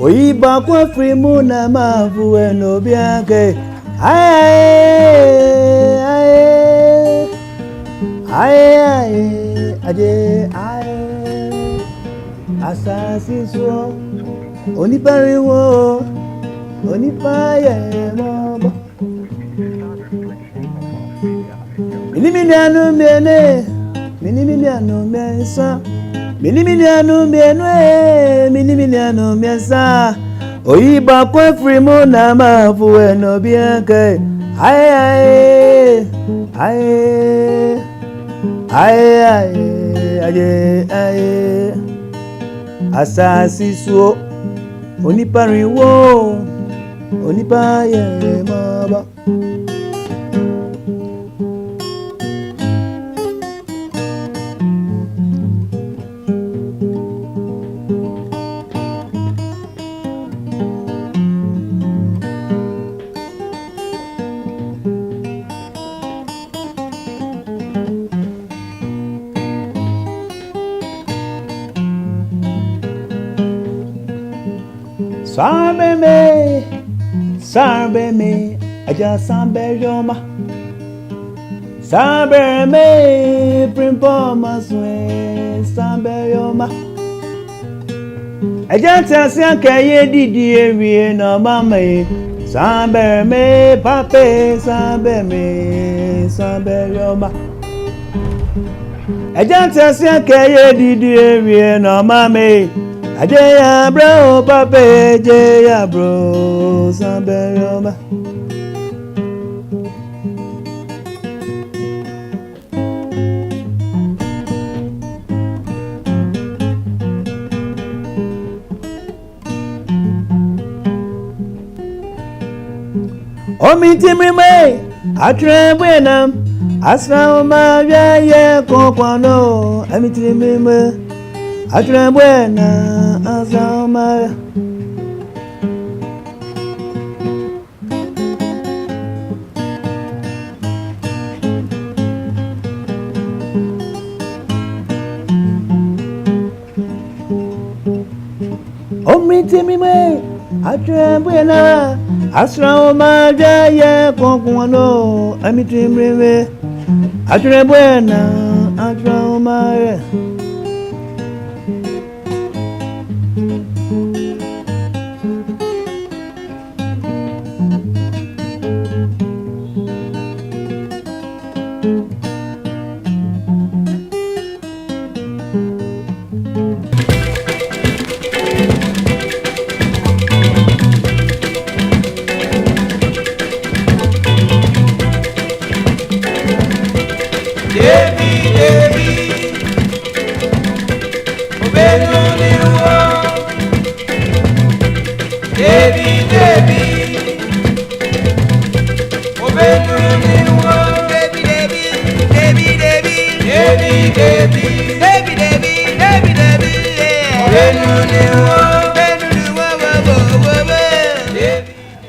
Oyiba kwa frimu na mavu eno bianke aye aje asasi so onipariwo onipaye mobo miniminianu mene miniminianu mensa miniminianu menwe miniminianu mensa oyiba kwa frimu na mavu eno bianke aye aye asasi so onipariwo onipaye mobo Sarbe me, aja sambe yoma. Sarbe me, primpo maswe, sambe yoma. Aja tasiya kaye didi ewie no mame. Sambe me, pape, sambe me, sambe yoma. Aja tasiya kaye didi ewie no mame. Ajeya bro, pape, jeya bro, sambe yoma. Omi timime, atrembwenam, asra oma ye kokwano, omi timime, atrembwena, asra oma. Atimime, Atrembena, Asra Maja, Conquano, Amitimime, Atrembena, Asra Maja.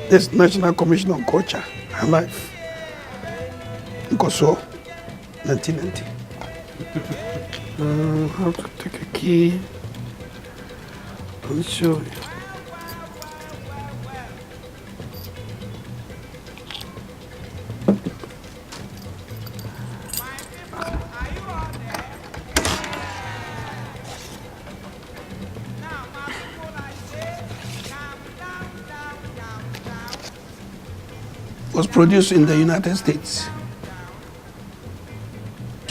This National Commission on Culture, Highlife, Nkoso, 1990. I have to take a key and show you. Was produced in the United States.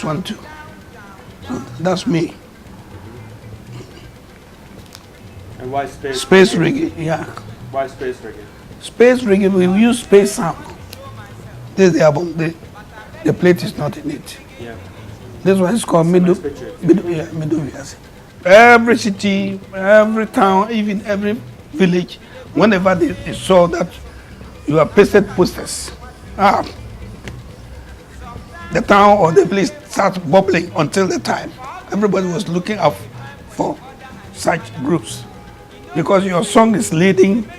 One, two. So that's me. And why space? Space reggae, yeah. Why space reggae? Space reggae, we use space sound. This is the album. The plate is not in it. Yeah. This one is called Middle Gyasi. Every city, every town, even every village, whenever they saw that you have pasted posters, the town or the village starts bubbling until the time. Everybody was looking out for such groups because your song is leading,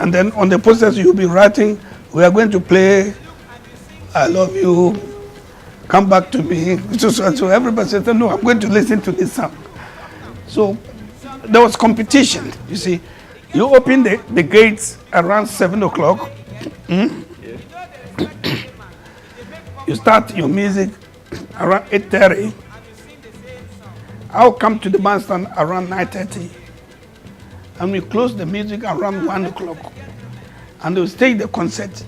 and then on the posters you'll be writing, we are going to play I Love You, Come Back to Me. So everybody said, no, I'm going to listen to this song. So there was competition, you see. You open the gates around 7 o'clock. You start your music around 8:30. I'll come to the bandstand around 9:30. And we close the music around 1 o'clock. And we'll take the concert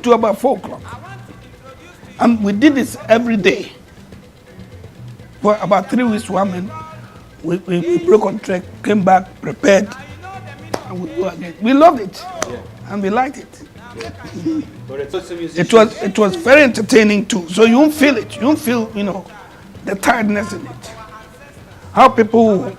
to about 4 o'clock. And we did this every day. For about 3 weeks, we broke on track, came back, prepared, and we go again. We loved it, and we liked it. But It was very entertaining too. So you won't feel it. You won't feel, the tiredness in it. How people,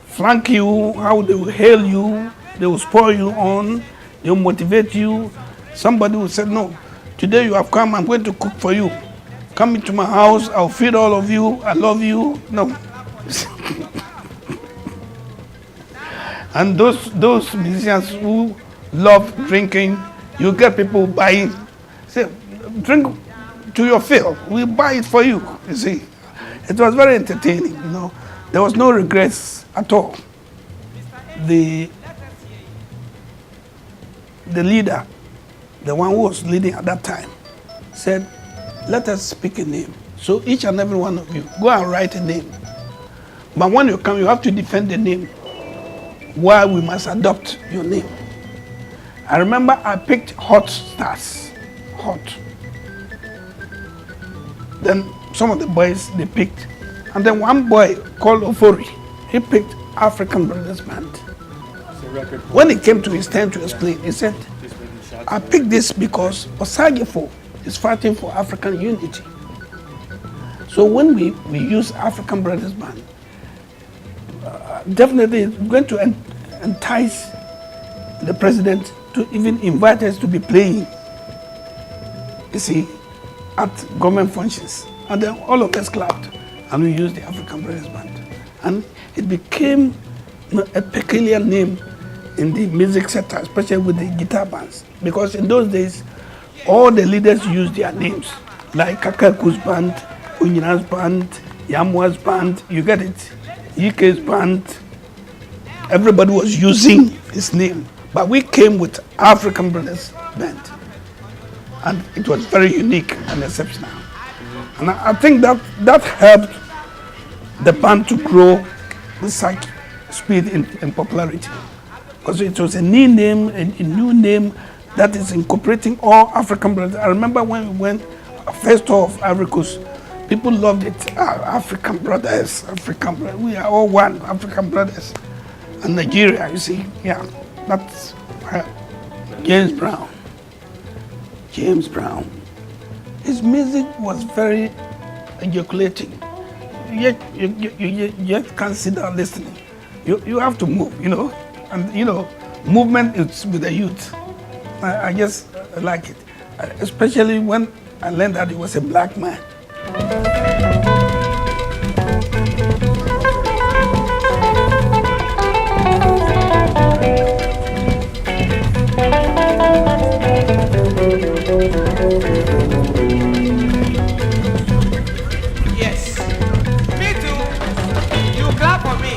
flank you, how they will hail you, they will spur you on, they will motivate you. Somebody will say, no, today you have come, I'm going to cook for you. Come into my house, I'll feed all of you, I love you. No. And those musicians who love drinking, you get people buying. Say, drink to your fill. We buy it for you. You see, it was very entertaining. There was no regrets at all. The leader, the one who was leading at that time, said, "Let us speak a name. So each and every one of you go and write a name. But when you come, you have to defend the name. Why we must adopt your name." I remember I picked Hot Stars. Hot. Then some of the boys, they picked. And then one boy called Ofori, he picked African Brothers Band. When it came to his turn to explain, he said, "I picked this because Osagifo is fighting for African unity. So when we use African Brothers Band, definitely it's going to entice the president to even invite us to be playing, you see, at government functions." And then all of us clapped, and we used the African Brothers Band. And it became a peculiar name in the music sector, especially with the guitar bands. Because in those days, all the leaders used their names, like Kakaku's band, Onyina's band, Yamua's band, you get it, EK's band, everybody was using his name. But we came with African Brothers Band. And it was very unique and exceptional. And I think that helped the band to grow with such speed in popularity. Because it was a new name, a new name that is incorporating all African brothers. I remember when we went first tour of Ivory Coast, people loved it. African brothers, we are all one, African brothers. And Nigeria, you see, yeah, that's James Brown. James Brown. His music was very ejaculating. Yet you can't sit down listening. You have to move, and movement is with the youth. I just like it, especially when I learned that he was a black man. Yes, me too. You clap for me.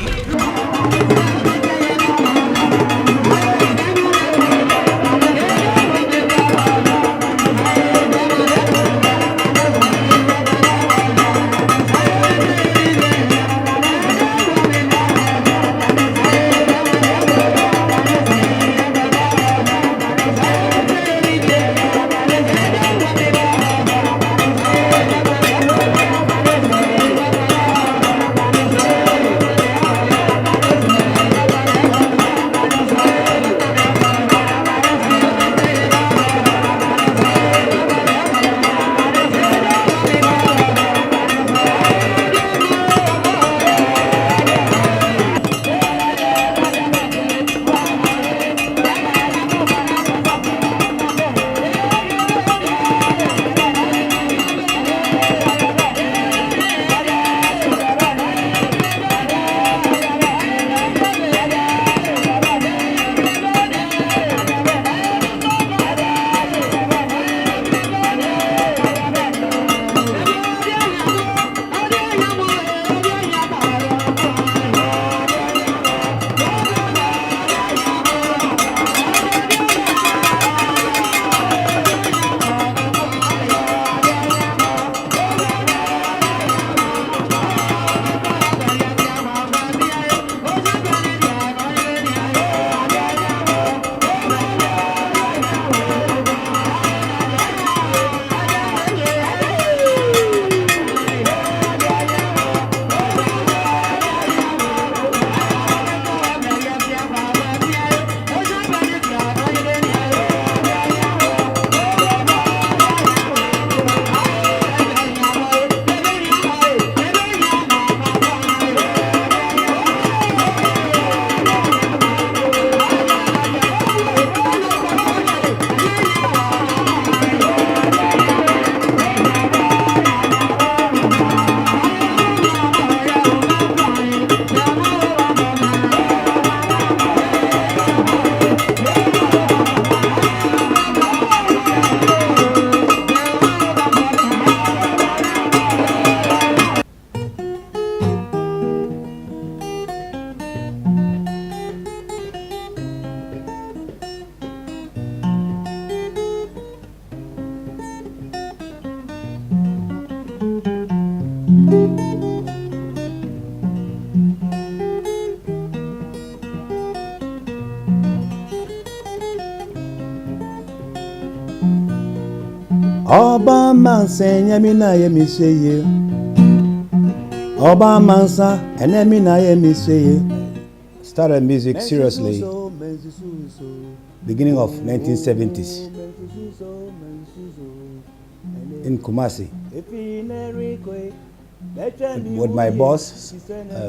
Oba mansa nyami na ye miseye. Oba mansa enemi na ye miseye. Started music seriously beginning of 1970s in Kumasi with my boss,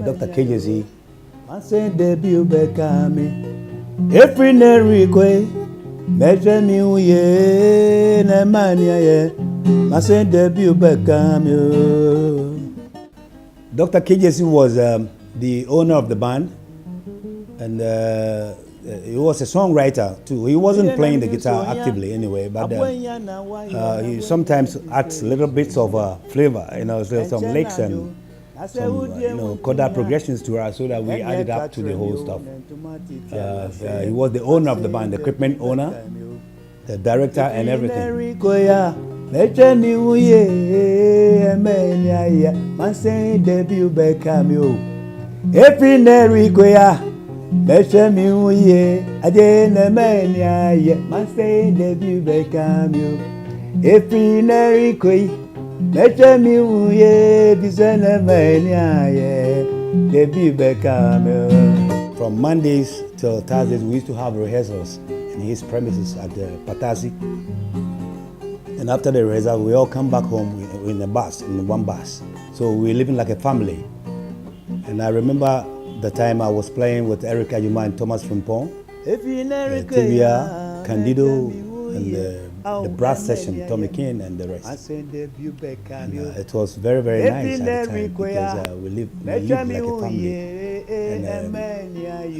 Dr. Gyasi. Measure me uye na mania ye, mase debut bekam yo. Dr. Gyasi was the owner of the band, and he was a songwriter too. He wasn't playing the guitar actively anyway, but he sometimes adds little bits of flavor, some licks and some chordal progressions to us so that we added up to the whole stuff. He was the owner of the band, the equipment owner, the director, and everything. From Mondays till Thursdays, we used to have rehearsals in his premises at the Patasi. And after the rehearsal, we all come back home in a bus, in one bus. So we were living like a family. And I remember the time I was playing with Eric Ajuma and Thomas Frimpong, Tibia, Candido, and the brass session, Tommy King and the rest. And, it was very, very nice at the time because we lived like a family.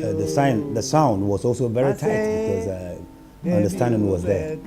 And the sound was also very tight because understanding was there.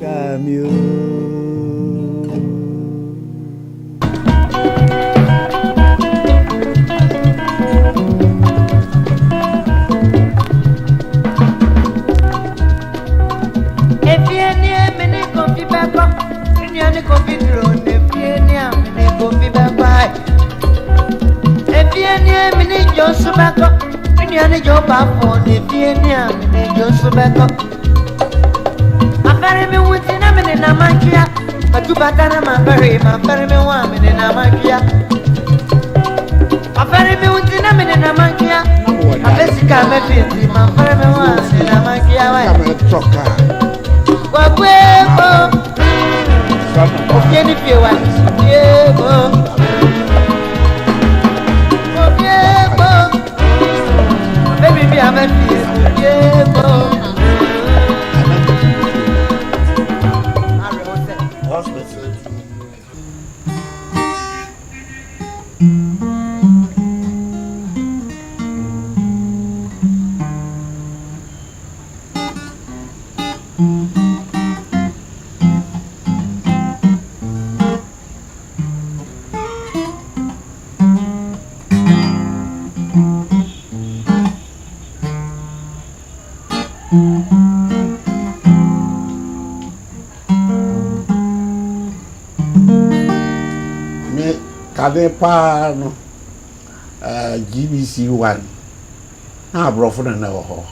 GBC 1. I brought for an hour.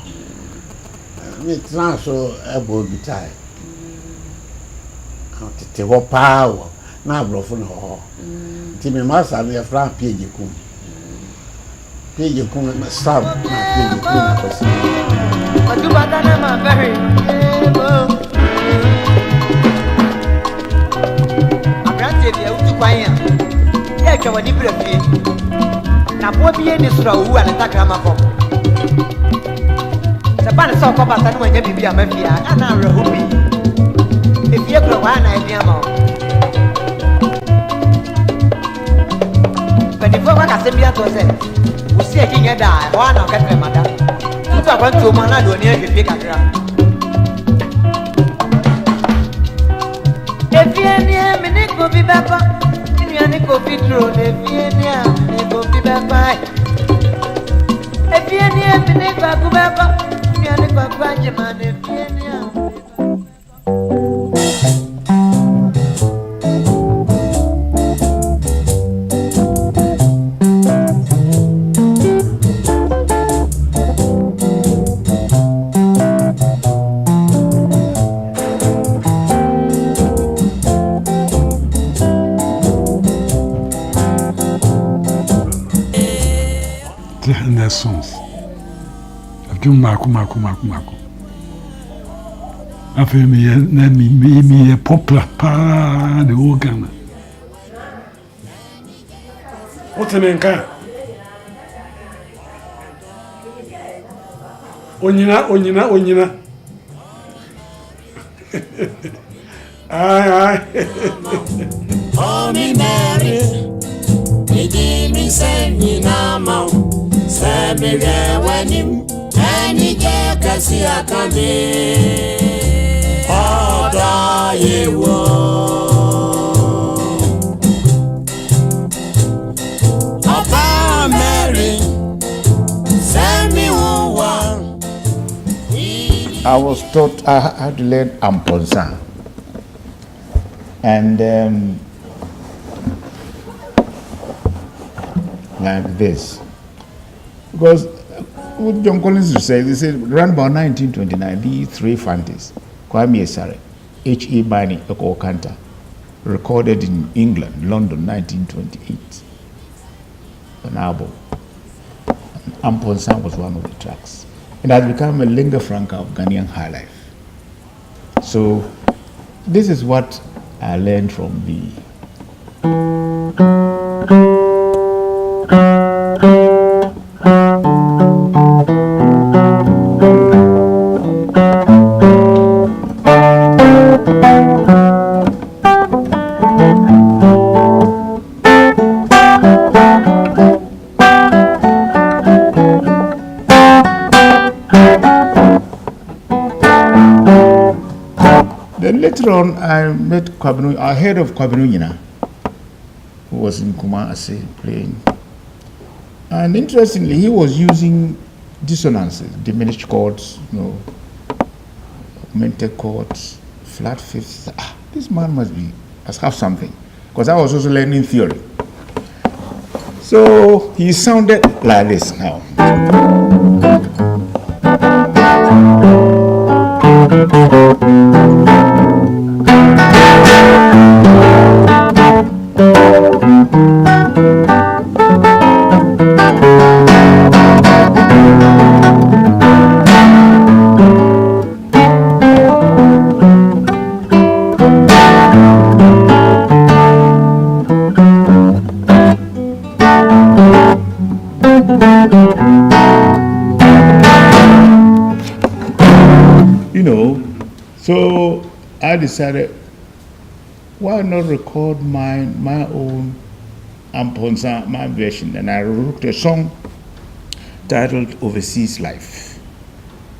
It's not so able to tie. Te ho power. Na brofo no ho. Ti me masa na fra page kum. Page kum na stab na page kum na kosi. Adubata na ma very. Abrante dia uti kwan ya. Ya twa wani brafie. Na bo bie ni sura wu ana takrama ko. Se ba na so ko ba ta no anya bibia mafia. Ana rehobi. If you go on, I am. But if I can say, we see a king and die, one of them, madam. You talk about two man, I don't need to pick a crap. If you near me, Nick will be back. If you go be through, if you near me, go be back. If you near me, Nick will go back. If you go back, man, if you near. Songs. I've done Marco. I feel me a popular pa the organ. What's the name? Onyina. Aye. Oh, me Mary, me give me send me now. Send me there when him any day can see a candy. Oh, die wo. I was taught I had to learn Amponsa. And like this. Because what John Collins said, they said, around about 1929, these three fanties, Kwame Esare, H.E. Bani, Eko Kanta, recorded in England, London, 1928, an album. Amponsa was one of the tracks. It has become a lingua franca of Ghanaian Highlife. So this is what I learned from the Later on, I met Kwabenu, I heard of Onyina, who was in Kumasi playing. And interestingly, he was using dissonances, diminished chords, augmented chords, flat fifths. This man must have something, because I was also learning theory. So he sounded like this now. So I decided, why not record my own Amponsa, my version, and I wrote a song titled Overseas Life.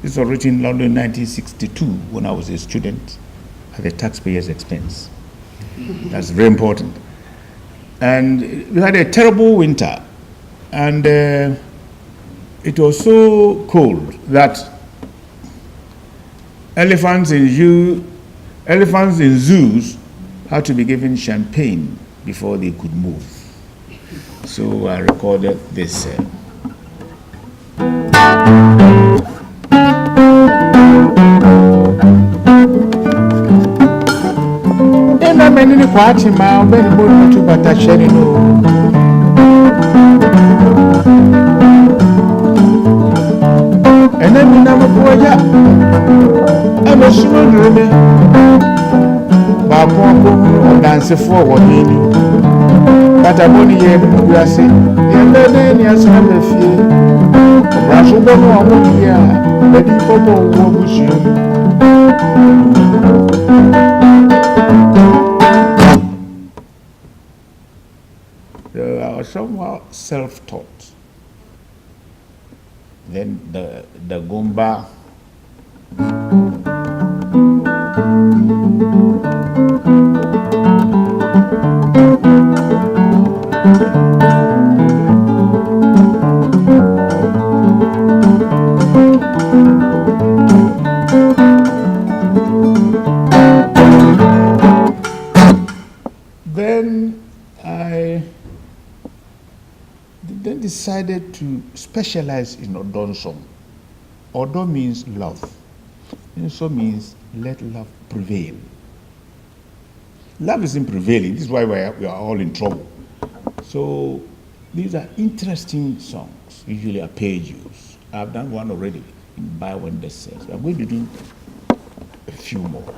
This was written in London in 1962 when I was a student at the taxpayer's expense. That's very important. And we had a terrible winter, and it was so cold that elephants in zoos had to be given champagne before they could move. So I recorded this. And then we never go I'm a small dreamer. Babo dance forward in but I'm only here to Gyasi. And then yes, I'm a fear. Brasso don't know what we are. The people will wish you. I was somehow self-taught. Then the Gumba. Then I decided to specialize in Odon song. Odon means love. It also means let love prevail. Love isn't prevailing. This is why we are all in trouble. So these are interesting songs, usually arpeggios. I've done one already in By When This Says. I'm going to do a few more.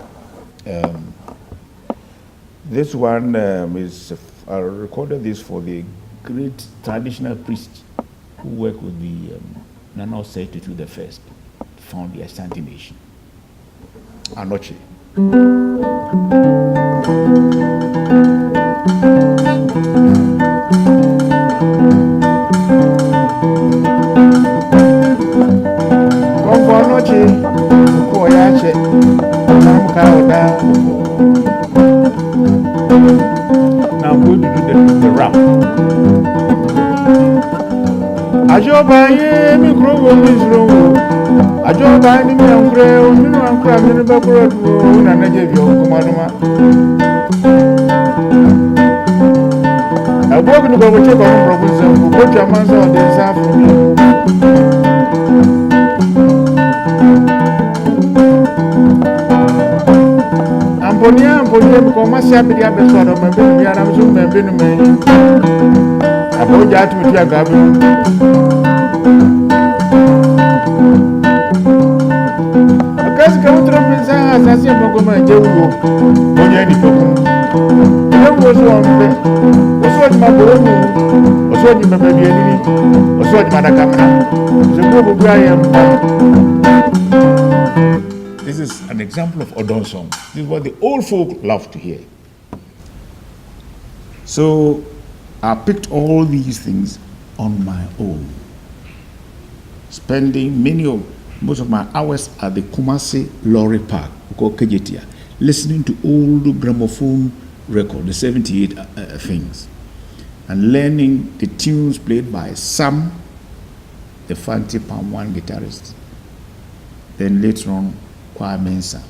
This one is, I recorded this for the great traditional priest who worked with the Nana Osei the First, found the Ashanti nation. Anoche. Kongo anoche, koyache, namkauda. Now I'm going to do the rap. Ajoba ye mi krogo misro. I don't buy any and gray, you know, I'm crying in the back road, and I gave you command. I walk in the go check on Robinson, go to a man's on the south from you. Amponia, Kumasi, the episode of my baby, and I'm soon been to me. I bought that with your government. A cast come to Robinson, as I see Mogoma, Joe, Onyina. There was one thing, was what my boy, was what my baby, was what my camera, the Bobo Graham. This is an example of Odon song. This is what the old folk love to hear. So I picked all these things on my own, spending most of my hours at the Kumasi Lorry Park, called Kejetia, listening to old gramophone record, the 78 things, and learning the tunes played by Sam, the Fanti Palm One guitarist. Then later on, Mensa,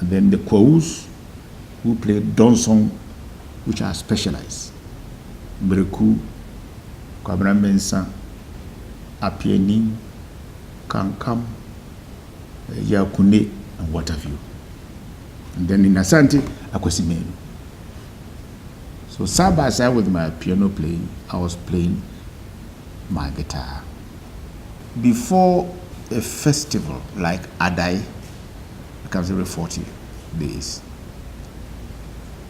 and then the Kwous, who played Don song, which are specialized. Breku, Kwabra Mensa, Apieni, Kankam, Yakune, and what have you. And then in Asante, Akwasimenu. So side by side with my piano playing, I was playing my guitar. Before a festival like Adai becomes every 40 days,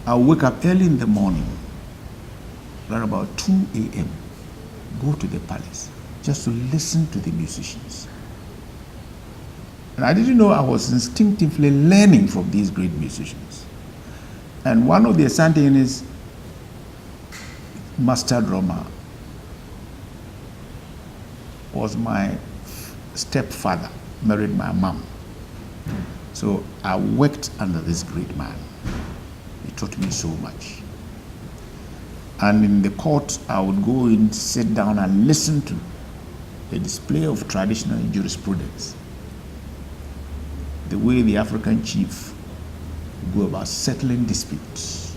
I'll wake up early in the morning, around about 2 a.m., go to the palace just to listen to the musicians. And I didn't know I was instinctively learning from these great musicians. And one of the Asante's master drummer was my stepfather, married my mom. So I worked under this great man. He taught me so much. And in the court, I would go and sit down and listen to a display of traditional jurisprudence, the way the African chief go about settling disputes.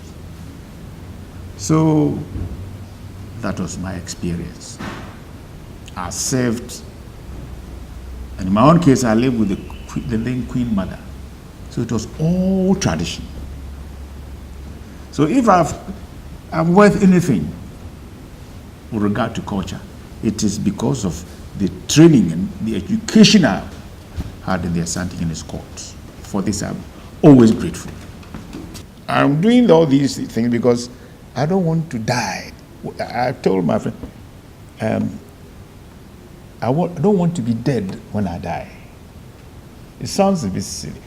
So that was my experience. I served, and in my own case, I lived with the then Queen Mother. So it was all tradition. So if I'm worth anything with regard to culture, it is because of the training and the education I had in the Asante in his court. For this, I'm always grateful. I'm doing all these things because I don't want to die. I told my friend, I don't want to be dead when I die. It sounds a bit silly,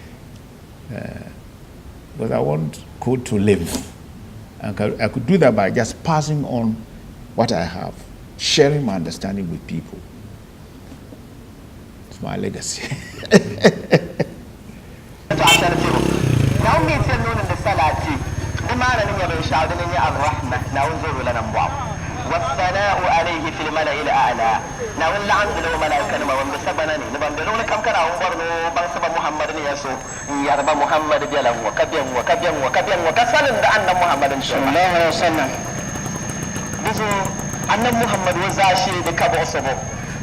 but I want Koo to live. And I could do that by just passing on what I have, sharing my understanding with people. It's my legacy. والثناء عليه في الملأ الأعلى نقول عند لو ملائكة ما بنسبنا نبندلون كم كنا عمرنا بنسب محمد يسوع يربى محمد جلهم وكبيم وكسلم أن محمد صلى الله عليه وسلم بزو أن محمد وزاشي بكبر صبو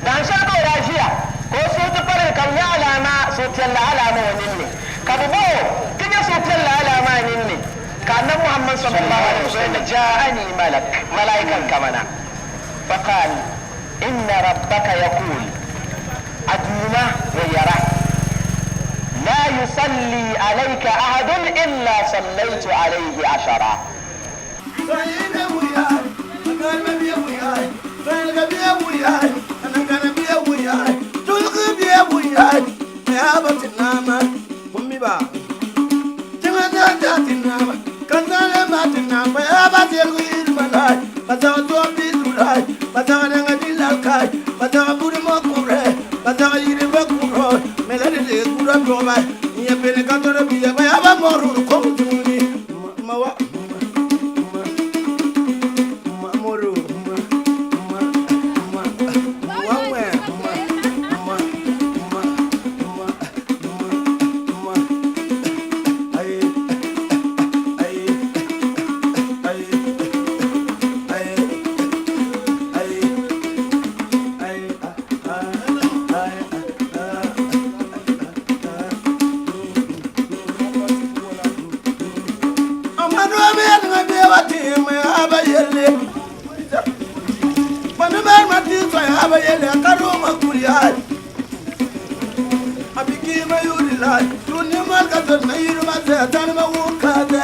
دان شادو راجيا كوسوت بره كم يعلى ما صوت الله على ما ونني كبو كذا صوت الله على ما ونني كان محمد صلى الله عليه وسلم جاءني ملائكة كمنا فقال إن ربك يقول أدونا ويرى لا يصلي عليك أحد إلا صليت عليه 10. Kanale matina pa abate ruir malai pata to bidurai pata nga dilakai pata buri mokure pata yiri bakuro melade le kura proba ye pele katore biya ba aba moru ko tuni mawa moru kuliai. Abiki mayuri lai. Tuni malkatan mayiru mate tanma wukade.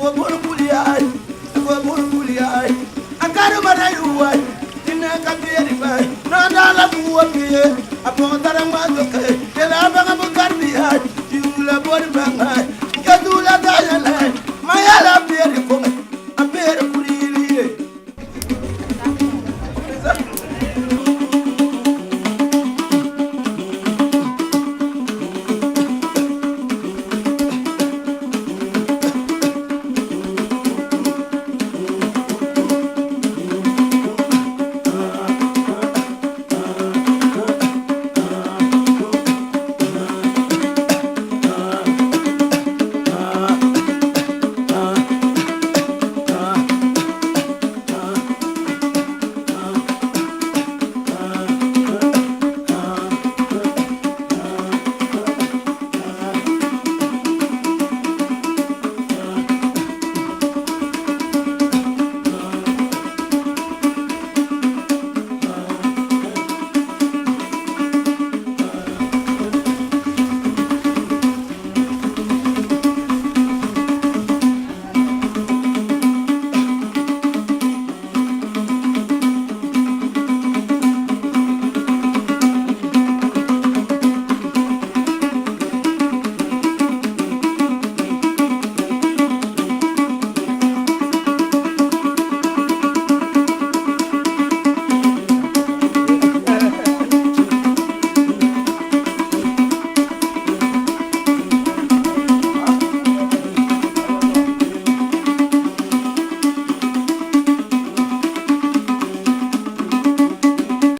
Wabul kuliai. Wabul kuliai. Akaru marayu wai. Tina kapiri bai. Nada la buwakiye.